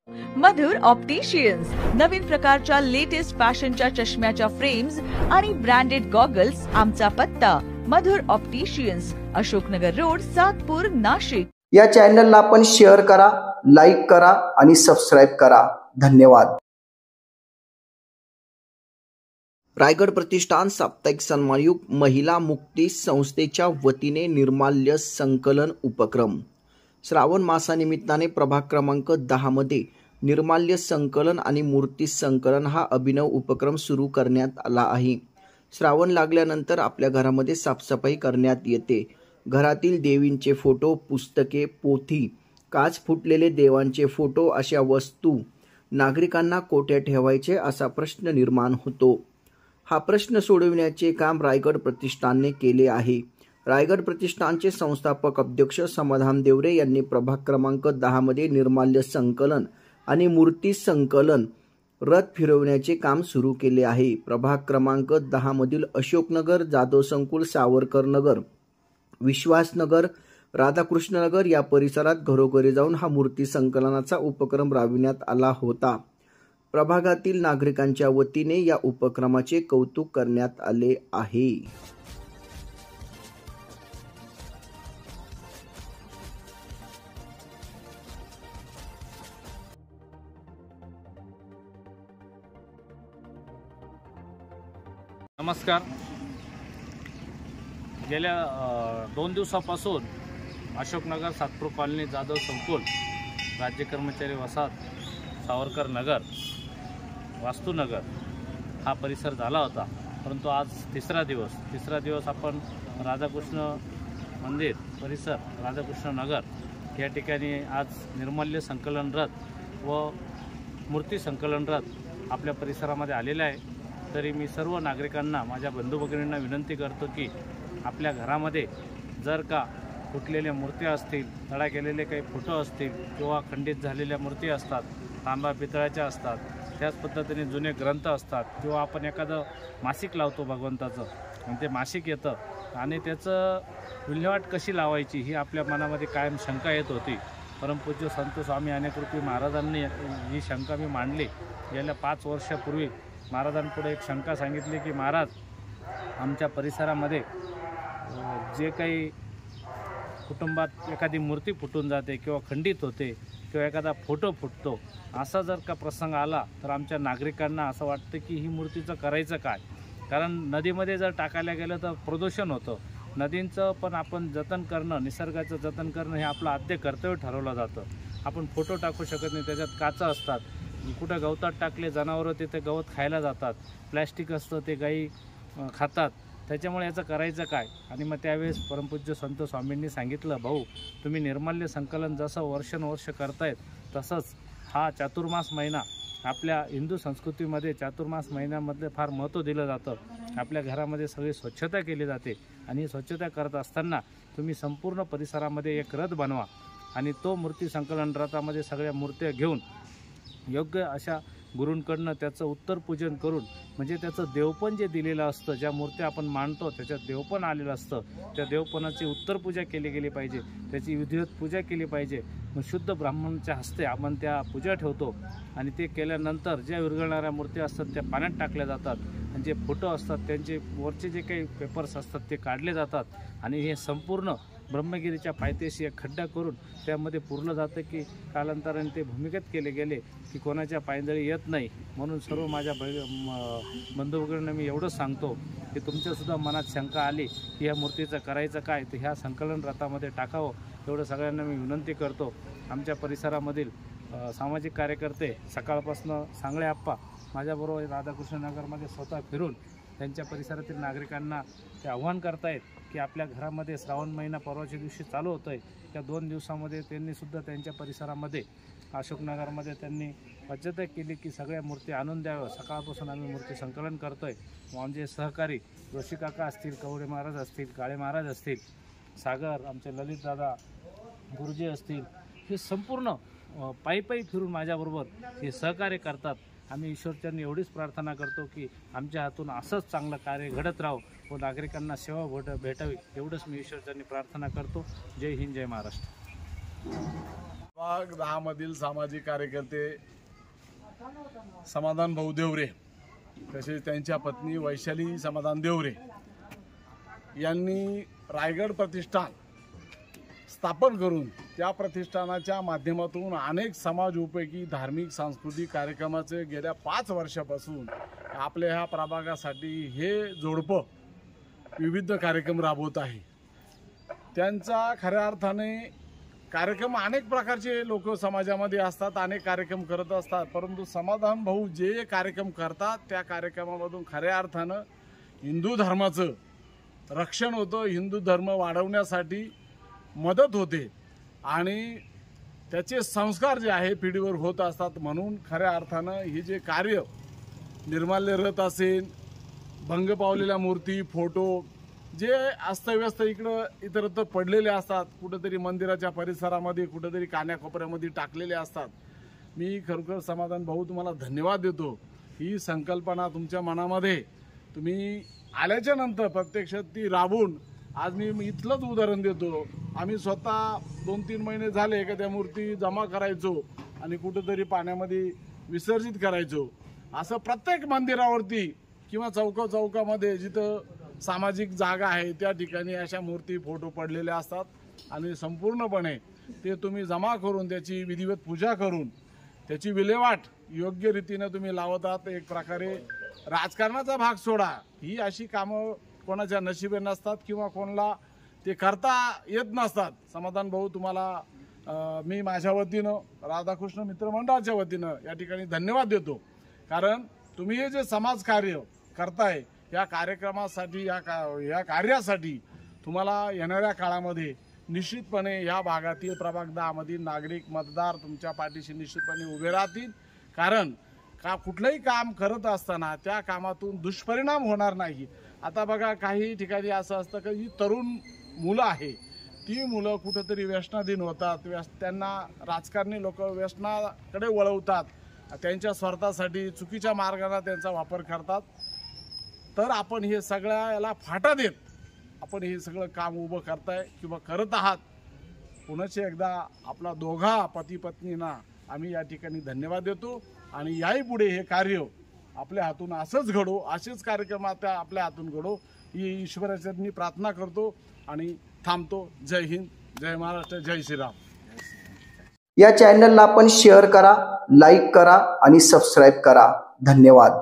मधुर opticians नवीन प्रकारच्या latest फॅशनच्या चष्म्याच्या frames आणि ब्रँडेड गॉगल्स। आमचा पत्ता मधुर ऑप्टिशियन्स, अशोकनगर रोड, सातपूर, नाशिक। या चॅनलला आपण शेअर करा, लाईक करा आणि सबस्क्राइब करा। धन्यवाद। रायगड प्रतिष्ठान साप्ताहिक सन्मानयुक्त महिला मुक्ती संस्थेच्या वतीने निर्माल्य संकलन उपक्रम। श्रावण मासानिमित्ताने प्रभाग क्रमांक 10 मध्ये निर्माल्य संकलन आणि मूर्ती संकलन हा अभिनव उपक्रम सुरू करण्यात आला आहे। श्रावण लागल्यानंतर आपल्या घरामध्ये साफसफाई करण्यात येते। घरातील देवींचे फोटो, पुस्तके, पोथी, काच फुटलेले देवांचे फोटो अशा वस्तू नागरिकांना कोठे ठेवायचे असा प्रश्न निर्माण होतो। हा प्रश्न सोडविण्याचे काम रायगड प्रतिष्ठानने केले आहे। रायगड प्रतिष्ठानचे संस्थापक अध्यक्ष समाधान देवरे यांनी प्रभाग क्रमांक 10 मध्ये निर्माल्य संकलन आणि मूर्ती संकलन रथ फिरवण्याचे काम सुरू केले आहे। प्रभाग क्रमांक 10 मधील अशोकनगर, जाधव संकुल, सावरकर नगर, विश्वासनगर, राधाकृष्ण नगर या परिसरात घरोघरी जाऊन हा मूर्ती संकलनाचा उपक्रम राबविण्यात आला होता। प्रभागातील नागरिकांच्या वतीने या उपक्रमाचे कौतुक करण्यात आले आहे। नमस्कार। गेल्या 2 दिवसापासून अशोकनगर, सातपूर कॉलनी, जाधव संकुल, राज्य कर्मचारी वसाहत, सावरकर नगर, वास्तुनगर हा परिसर झाला होता। परंतु आज तिसरा दिवस आपण राधाकृष्ण मंदिर परिसर, राधाकृष्ण नगर या ठिकाणी आज निर्माल्य संकलन रथ व मूर्ती संकलन रथ आपल्या परिसरामध्ये आलेला आहे। तरी मी सर्व नागरिकांना, माझ्या बंधू भगिनींना विनंती करतो की आपल्या घरामध्ये जर का फुटलेल्या मूर्त्या असतील, तडा केलेले काही फोटो असतील किंवा खंडित झालेल्या मूर्ती असतात, तांबा पितळाच्या असतात, त्याच पद्धतीने जुने ग्रंथ असतात किंवा आपण एखादं मासिक लावतो भगवंताचं आणि ते मासिक येतं आणि त्याचं विल्हेवाट कशी लावायची ही आपल्या मनामध्ये कायम शंका येत होती। परमपूज्य संत स्वामी अनेकरूपी महाराजांनी ही शंका मी मांडली। गेल्या 5 वर्षापूर्वी महाराजांपुढे एक शंका सांगितली की महाराज, आमच्या परिसरामध्ये जे काही कुटुंबात एखादी मूर्ती फुटून जाते किंवा खंडित होते किंवा एखादा फोटो फुटतो, असा जर का प्रसंग आला तर आमच्या नागरिकांना असं वाटतं की ही मूर्तीचं करायचं काय। कारण नदीमध्ये जर टाकायला गेलं तर प्रदूषण होतं। नदींचं पण आपण जतन करणं, निसर्गाचं जतन करणं हे आपलं आद्य कर्तव्य ठरवलं जातं। आपण फोटो टाकू शकत नाही, त्याच्यात काचा असतात, कुठं गवतात टाकले जनावरं तिथे गवत खायला जातात, प्लॅस्टिक असतं ते गायी खातात, त्याच्यामुळे याचं करायचं काय। आणि मग त्यावेळेस परमपूज्य संत स्वामींनी सांगितलं, भाऊ तुम्ही निर्माल्य संकलन जसं वर्षानुवर्ष करतायत तसंच हा चातुर्मास महिना आपल्या हिंदू संस्कृतीमध्ये चातुर्मास महिन्यामधले फार महत्त्व दिलं जातं। आपल्या घरामध्ये सगळी स्वच्छता केली जाते आणि स्वच्छता करत असताना तुम्ही संपूर्ण परिसरामध्ये एक रथ बनवा आणि तो मूर्ती संकलन रथामध्ये सगळ्या मूर्त्या घेऊन योग्य अशा गुरूंकडनं त्याचं उत्तर पूजन करून, म्हणजे त्याचं देवपण जे दिलेलं असतं, ज्या मूर्त्या आपण मांडतो त्याच्यात देवपण आलेलं असतं, त्या देवपणाची उत्तर पूजा केली गेली पाहिजे, त्याची विधिवत पूजा केली पाहिजे। मग शुद्ध ब्राह्मणाच्या हस्ते आपण त्या पूजा ठेवतो आणि ते केल्यानंतर ज्या विरघळणाऱ्या मूर्त्या असतात त्या पाण्यात टाकल्या जातात आणि जे फोटो असतात त्यांचे वरचे जे काही पेपर्स असतात ते काढले जातात आणि हे संपूर्ण ब्रह्मगिरीच्या पायथ्याशी एक खड्डा करून त्यामध्ये पुरलं जातं की कालांतराने ते भूमिगत केले गेले की कोणाच्या पायंदळी येत नाही। म्हणून सर्व माझ्या बंधू भगिनींना मी एवढंच सांगतो की तुमच्यासुद्धा मनात शंका आली की ह्या मूर्तीचं करायचं काय, तर ह्या संकलन रथामध्ये टाकावं एवढं सगळ्यांना मी विनंती करतो। आमच्या परिसरामधील सामाजिक कार्यकर्ते सकाळपासून सांगळे आप्पा माझ्याबरोबर राधाकृष्ण नगरमध्ये स्वतः फिरून त्यांच्या परिसरातील नागरिकांना ते आव्हान करतायत की आपल्या घरामध्ये श्रावण महिना परवाच्या दिवशी चालू होतो आहे, त्या 2 दिवसामध्ये त्यांनीसुद्धा त्यांच्या परिसरामध्ये अशोकनगरमध्ये त्यांनी स्वच्छता केली की सगळ्या मूर्ती आणून द्याव्या। सकाळपासून आम्ही मूर्ती संकलन करतो आहे। आमचे सहकारी जोशी काका असतील, कवडे महाराज असतील, काळे महाराज असतील, सागर, आमचे ललित दादा गुरुजी असतील, हे संपूर्ण पायी फिरून माझ्याबरोबर हे सहकार्य करतात। आम्ही ईश्वरचरणी एवढीच प्रार्थना करतो की आमच्या हातून असंच चांगलं कार्य घडत राहो व नागरिकांना सेवा भेटावी, एवढंच मी ईश्वरचरणी प्रार्थना करतो। जय हिंद, जय महाराष्ट्र। 10 मधील सामाजिक कार्यकर्ते समाधान भाऊ देवरे तसेच त्यांच्या पत्नी वैशाली समाधान देवरे यांनी रायगड प्रतिष्ठान स्थापन करून त्या प्रतिष्ठानाच्या माध्यमातून अनेक समाजोपयोगी धार्मिक सांस्कृतिक कार्यक्रमाचे गेल्या 5 वर्षापासून आपल्या ह्या प्रभागासाठी हे जोडपं विविध कार्यक्रम राबवत आहे। त्यांचा खऱ्या अर्थाने कार्यक्रम अनेक प्रकारचे लोक समाजामध्ये असतात, अनेक कार्यक्रम करत असतात, परंतु समाधान भाऊ जे कार्यक्रम करतात त्या कार्यक्रमामधून खऱ्या अर्थानं हिंदू धर्माचं रक्षण होतं, हिंदू धर्म वाढवण्यासाठी मदत होते आणि त्याचे संस्कार जे आहे पिढीवर होत असतात। म्हणून खऱ्या अर्थानं हे जे कार्य निर्माल्य रथ असेल, भंग पावलेल्या मूर्ती, फोटो जे अस्तव्यस्त इकडं इतरत्र पडलेले असतात, कुठेतरी मंदिराच्या परिसरामध्ये, कुठेतरी कान्याकोपऱ्यामध्ये टाकलेले असतात, मी खरोखर समाधान भाऊ तुम्हाला धन्यवाद देतो। ही संकल्पना तुमच्या मनामध्ये तुम्ही आल्याच्या नंतर प्रत्यक्षात ती राबवून आज मी इथलंच उदाहरण देतो, आम्ही स्वतः 2-3 महिने झाले का त्या मूर्ती जमा करायचो आणि कुठेतरी पाण्यामध्ये विसर्जित करायचो। असं प्रत्येक मंदिरावरती किंवा चौकामध्ये जिथं सामाजिक जागा आहे त्या ठिकाणी अशा मूर्ती, फोटो पडलेले असतात आणि संपूर्णपणे ते तुम्ही जमा करून त्याची विधिवत पूजा करून त्याची विल्हेवाट योग्य रीतीने तुम्ही लावतात। एक प्रकारे राजकारणाचा भाग सोडा, ही अशी कामं कोणाच्या नशिबे नसतात किंवा कोणाला ते करता येत नसतात। समाधान भाऊ तुम्हाला मी माझ्या वतीनं राधाकृष्ण मित्र मंडळाच्या वतीनं या ठिकाणी धन्यवाद देतो, कारण तुम्ही हे जे समाजकार्य करताय या कार्यक्रमासाठी या कार्यासाठी तुम्हाला येणाऱ्या काळामध्ये निश्चितपणे या भागातील प्रभाग 10 मधील नागरिक मतदार तुमच्या पाठीशी निश्चितपणे उभे राहतील, कारण कुठलंही काम करत असताना त्या कामातून दुष्परिणाम होणार नाही। आता बघा काही ठिकाणी असं असतं की जी तरुण मुलं आहे ती मुलं कुठेतरी व्यसनाधीन होतात, त्यांना राजकारणी लोक व्यसनाकडे वळवतात, त्यांच्या स्वार्थासाठी चुकीच्या मार्गाने त्यांचा वापर करतात। तर आपण हे सगळ्याला फाटा देत आपण हे सगळं काम उभं करताय किंवा करत आहात। पुनश्च एकदा आपला दोघा पती पत्नींना आम्ही या ठिकाणी धन्यवाद देतो आणि याही पुढे हे कार्य आपल्या हातून असंच घडो, असेच कार्यक्रम आपल्या हातून घडो ही ईश्वराचरणी प्रार्थना करतो आणि थांबतो। जय हिंद, जय महाराष्ट्र, जय श्रीराम। या चॅनलला आपण शेअर करा, लाईक करा आणि सबस्क्राईब करा। धन्यवाद।